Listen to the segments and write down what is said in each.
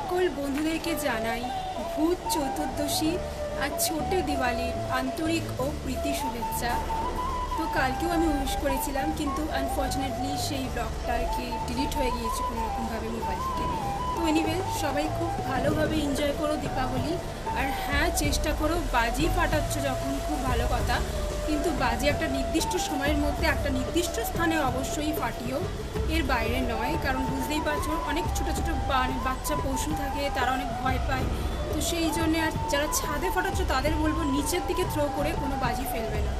সকল বন্ধুদেরকে জানাই ভূত চতুর্দশী আর ছোট দিওয়ালির আন্তরিক ও প্রীতি শুভেচ্ছা। তো কালকেও আমি উইশ করেছিলাম, কিন্তু আনফর্চুনেটলি সেই ব্লগটা কি ডিলিট হয়ে গিয়েছে কোনো রকমভাবে মোবাইল থেকে। তো এনিওয়ে, সবাই খুব ভালোভাবে এনজয় করো দীপাবলি। আর হ্যাঁ, চেষ্টা করো বাজি ফাটাচ্ছ যখন খুব ভালো কথা, কিন্তু বাজি একটা নির্দিষ্ট সময়ের মধ্যে একটা নির্দিষ্ট স্থানে অবশ্যই ফাটিও, এর বাইরে নয়। কারণ বুঝতেই পারছো অনেক ছোটো ছোটো বাচ্চা পশু থাকে, তারা অনেক ভয় পায়। তো সেই জন্যে আর যারা ছাদে ফাটাচ্ছ তাদের বলবো নিচের দিকে থ্রো করে কোনো বাজি ফেলবে না,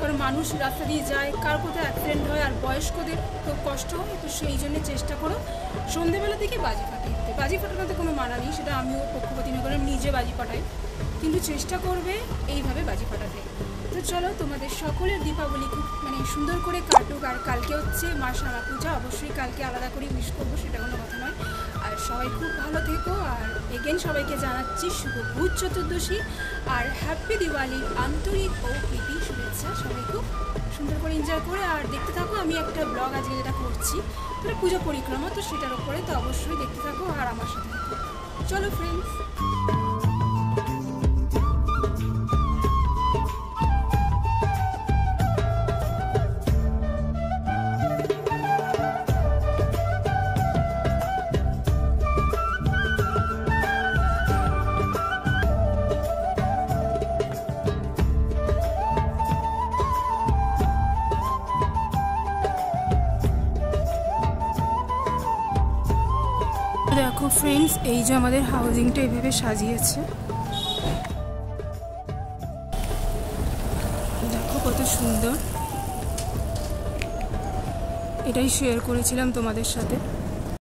কারণ মানুষ রাস্তা দিয়ে যায়, কার কোথাও অ্যাক্সিডেন্ট হয়, আর বয়স্কদের খুব কষ্ট হয়। তো সেই জন্য চেষ্টা করো সন্ধেবেলা থেকে বাজি ফাটিয়ে দিতে। বাজি ফাটানোতে কোনো মানা নেই, সেটা আমিও পক্ষপাতী নই, করে নিজে বাজি ফাটাই, কিন্তু চেষ্টা করবে এইভাবে বাজি ফাটাতে। তো চলো, তোমাদের সকলের দীপাবলি খুব সুন্দর করে কাটুক। আর কালকে হচ্ছে মা শ্যামা পূজা, অবশ্যই কালকে আলাদা করে উইশ করবো, সেটা কোনো কথা নয়। আর সবাই খুব ভালো থেকো। আর এগেন সবাইকে জানাচ্ছি শুভ ভূত চতুর্দশী আর হ্যাপি দিওয়ালির আন্তরিক ও প্রীতি শুভেচ্ছা। সবাই খুব সুন্দর করে এনজয় করে আর দেখতে থাকো। আমি একটা ব্লগ আজকে যেটা করছি, মানে পুজো পরিক্রমা, তো সেটার উপরে, তো অবশ্যই দেখতে থাকো আর আমার সাথে থাকো। চলো ফ্রেন্ডস। দেখো ফ্রেন্ডস, এই যে আমাদের হাউজিংটা এইভাবে সাজিয়েছে, দেখো কত সুন্দর। এটাই শেয়ার করেছিলাম তোমাদের সাথে।